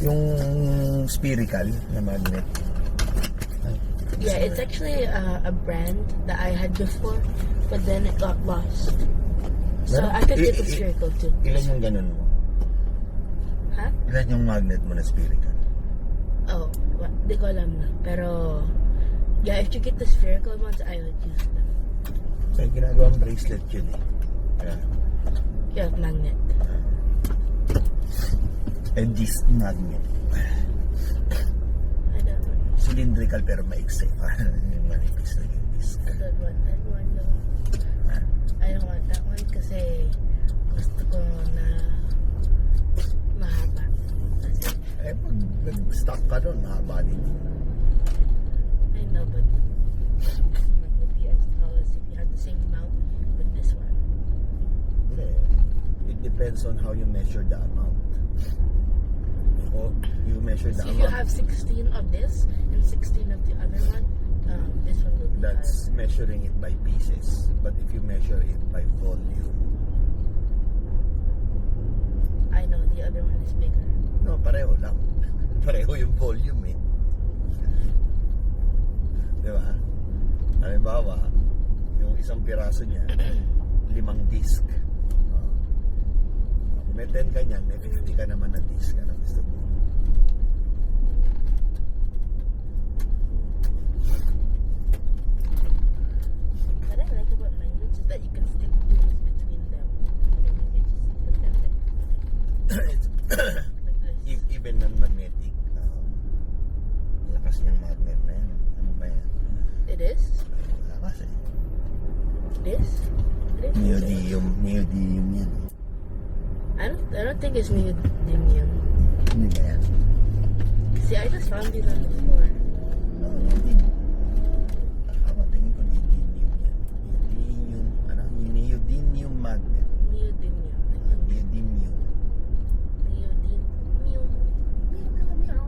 Yung spherical na magnet. Yeah, it's actually a brand that I had before, but then it got lost. So I could get the spherical too. Ilan yung ganun mo? Huh? Ilan yung magnet mo na spherical? Oh, di ko alam na. Pero, yeah, if you get the spherical ones, I would use them. So, yung ginagawang bracelet yun eh. Yeah. Yeah, magnet. And this magnet. I don't know. Cylindrical pero maiksi. Yung manipis na yung disc. I don't want that one though. I don't want that one kasi gusto ko na mahaba. That's it. Eh, pag nag-stock ka doon, mahaba din. I know, but it would be as tall as if you had the same amount with this one. Hindi. It depends on how you measure the amount. O, you measure the So if you amount. have 16 of this and 16 of the other one, this one will be That's measuring it by pieces. But if you measure it by volume, I know the other one is bigger. no, pareho lang. Pareho yung volume eh. Diba? Halimbawa, yung isang piraso niya, 5 disc. Kung may 10 ka niyan, may 50 ka naman na disc. Ano gusto mo? What I like about magnets is that you can stick things between them. And you can just put them like this. Even non-magnetic, lakas niyang magnet na yan. Ano ba yan? It is? Lakas eh. It is? It is? Neodymium yan. I don't think it's neodymium. Hindi ba yan? See, I just found it on the floor. No, hindi. Ako, tingin ko neodymium yan. Neodymium magnet. Neodymium. Neodymium. Neodymium. Meow, meow, meow.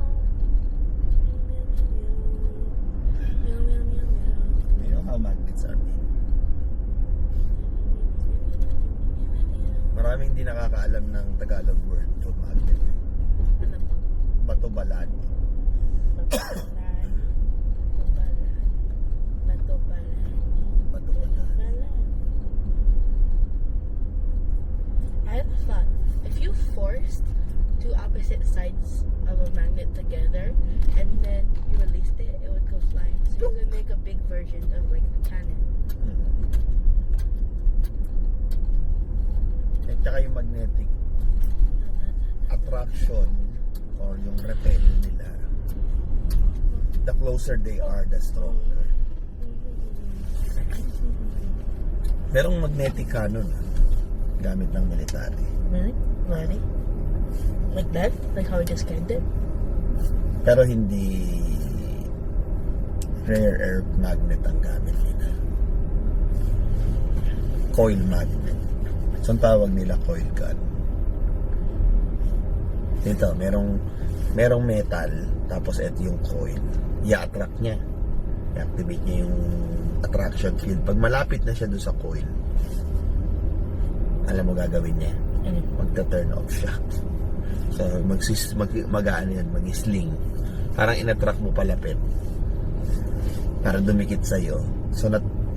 Meow, meow, meow, meow. You know how magnets are made? Maraming hindi nakakaalam ng Tagalog word for magnet. Ano po? Bato-balan. Batobalan. Batobalan. Bato-balan. I have a thought. If you forced two opposite sides of a magnet together and then you released it, it would go flying. So you could make a big version of like the cannon. At saka yung magnetic attraction or yung repel nila, the closer they are, the stronger. Merong magnetic cannon gamit ng military. Really? Really? Like that? Like how we just canned it? Pero hindi rare earth magnet ang gamit nila. Coil magnet. So ang tawag nila coil gun. Ito, merong metal, tapos ito yung coil. I-attract niya. I-activate niya yung attraction field. Pag malapit na siya doon sa coil, alam mo gagawin niya? Magta-turn off siya. So, mag-ano yan, mag-sling. Parang in-attract mo palapit. Para dumikit sa'yo. So,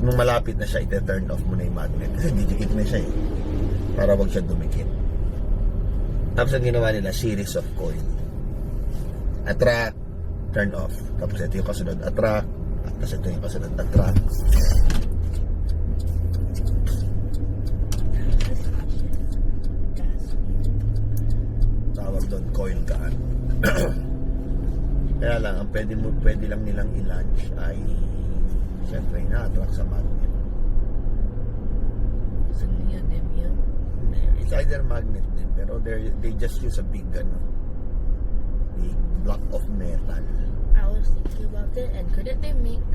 nung malapit na siya, ita-turn off mo na yung magnet. Kasi didikit na siya eh. Para wag siya dumikit. Tapos ang ginawa nila, series of coil. Attract, turn off. Tapos ito yung kasunod, attract. Tapos ito yung kasunod, attract. Tawag doon, coil gun. Kaya lang, ang pwede lang nilang i-launch ay siyempre na-attract sa magnet. So neodymium. It's either magnet din, pero they just use a big big block of metal. I was thinking about it, and couldn't they make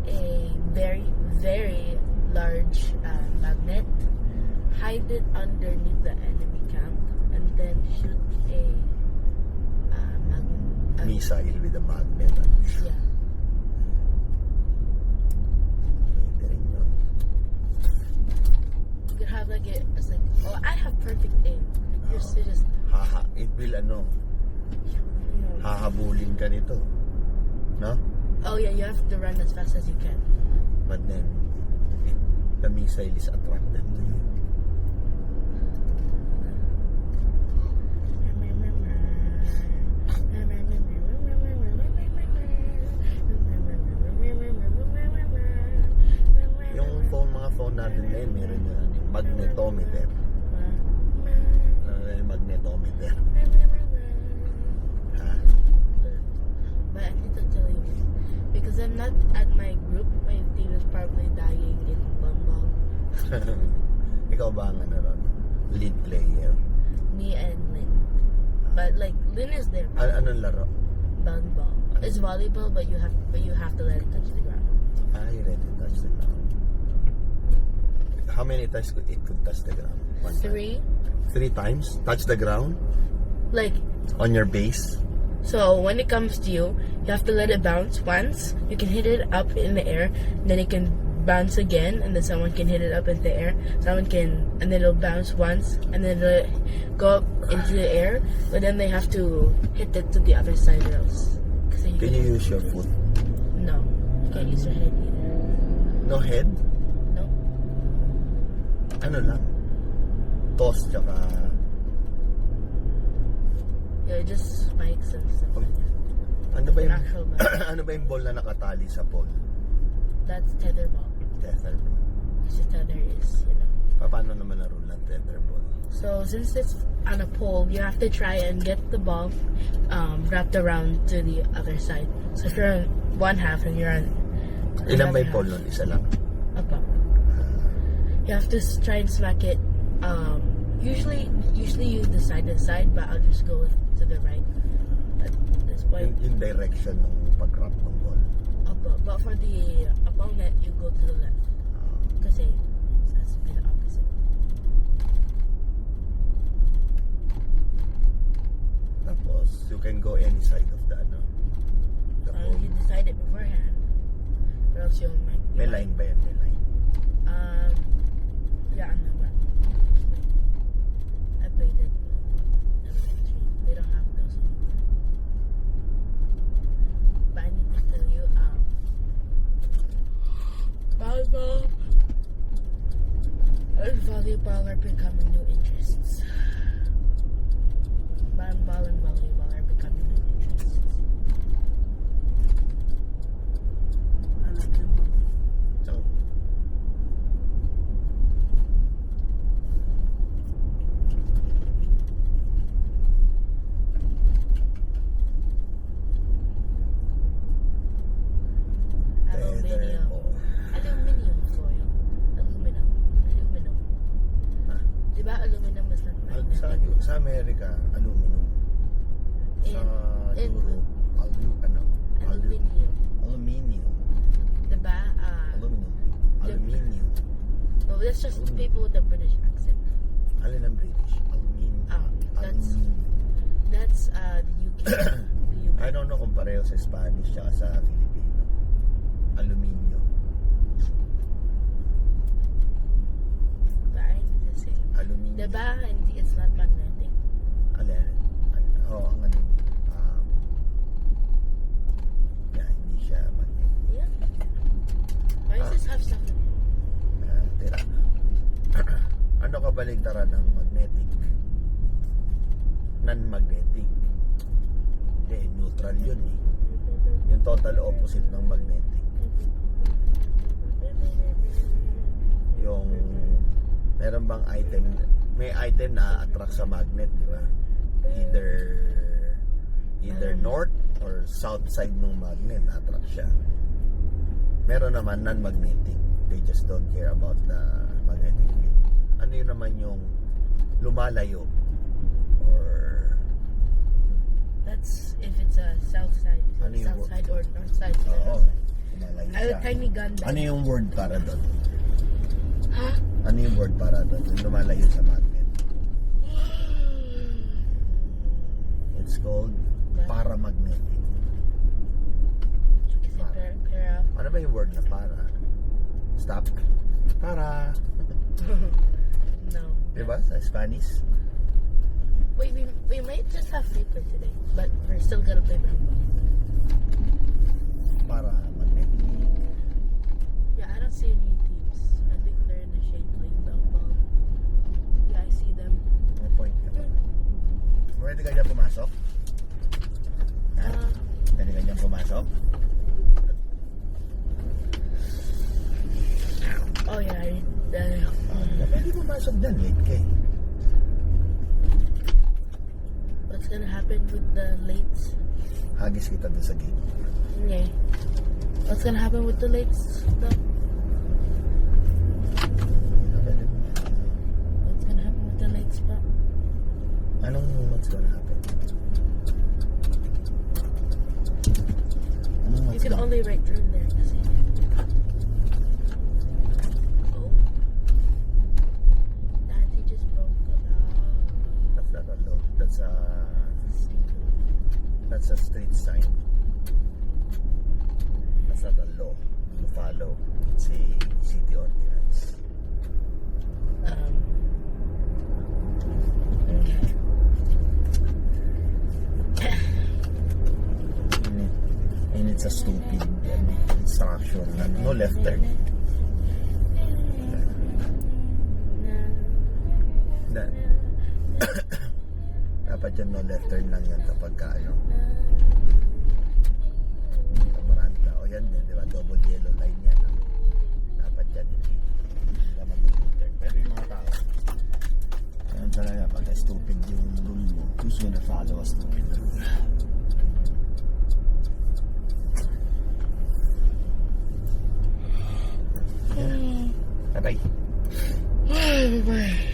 a very, very large magnet, hide it underneath the enemy camp, and then shoot a Missile with a magnet. Yeah. Pwede rin yun. You could have like it's like, oh, I have perfect aim. You're just Haha it will hahabulin ka nito. No? Oh yeah, you have to run as fast as you can. But then, the missile is attracted to you. Yung mga phone natin ngayon, meron yun, magnetometer. Magnetometer. Ha? But I need to tell you, because I'm not at my group, my team is probably dying in Bumble. Ikaw ba ang lead player? Me and Lynn. But like Lynn is there. Anong laro? Bumble. It's volleyball, but you have to let it touch the ground. You let it touch the ground. How many times it could touch the ground? 3. 3 times? Touch the ground? Like, On your base? so when it comes to you, you have to let it bounce once. You can hit it up in the air, then it can bounce again, and then someone can hit it up in the air. And then it'll bounce once, and then it'll go up into the air. But then they have to hit it to the other side else. Can you use your foot? No, you can't use your head either. No head? No. Ano lang? Toss tsaka... Yeah, just spikes and stuff like that. Ano ba yung, Actual ball. ano ba yung ball na nakatali sa pole? That's tetherball. Tether ball. Kasi tether is, Paano naman laro ng tether ball? So since it's on a pole, you have to try and get the ball wrapped around to the other side. So if you're on one half and you're on Ilan ba another yung pole half, nun? Isa lang? Apa. You have to try and smack it. Usually you decide the side, but I'll just go to the right at this point. Yung direction ng pag-wrap ng ball. Apa. But for the opponent, you go to the left. Kasi it has to be the opposite. Tapos, you can go any side of the pole. You decide it beforehand, or else you might. May line ba yan? May line. Yeah, I know that. I played it. They don't have those anymore. But I need to tell you, volleyball and volleyball are becoming new interests. Volleyball and volleyball are becoming new interests. I like them both. So, tether ball. Aluminium foil. Aluminum. Ha? Diba aluminum is not magnetic? Sa Amerika, aluminum. Sa In- Europe, Aluminium. aluminium. Diba? Aluminium. Well, that's just people with a British accent. Alin ang British? Aluminium. That's Aluminium. that's the UK. The UK. I don't know kung pareho sa Spanish tsaka sa Filipino. Aluminium. But I need to say, Aluminium. diba? Hindi, it's not magnetic. Alin? Ang hindi siya magnetic. Yeah. Why does this have something? Tira. Ano kabaligtaran ng magnetic? Non-magnetic. Hindi, neutral yun eh. Yung total opposite ng magnetic. Yung meron bang item, may item na attract sa magnet, di ba? Either north or south side ng magnet attract siya. Meron naman non-magnetic. They just don't care about the magnetic field. Ano yun naman yung lumalayo or That's if it's a south side. Ano yung South side or north side. oo, lumalayo A siya. tiny gun. Ano yung word para doon? Huh? Ano yung word para doon? Yung lumalayo sa magnet. It's called paramagnetic. Is it para? Ano ba yung word na para? Stop. Para. No. Diba? Sa Spanish? Wait, we might might just have free for today, but we're still gonna play Rumble. Para magnetic. Yeah, I don't see any teams. I think they're in the shade playing Rumble. Yeah, I see them. May point ka. Pwede ka dyan pumasok? Pwede ka dyan pumasok? Oh yeah, Pwede pumasok dyan, late ka eh. what's gonna happen with the lates? Hagis kita doon sa gate. Yeah. What's gonna happen with the lates though? Pwede. What's gonna happen with the lates pa? Anong what's gonna happen? Anong You what's can gonna only write through there kasi. Oh. Dad, he just broke the law. That's not a law. That's a street sign. That's not a law to follow. It's a city ordinance. Okay. And it's a stupid instruction. No left turn. That. Dapat yan no left turn lang yan kapag ka ano. Amaranta. O yan din, di ba? Double yellow line yan. Dapat yan hindi ka mag-turn. Pero yung mga tao, yan talaga, pagka stupid yung rule mo, who's gonna follow a stupid rule? Bye-bye. Bye.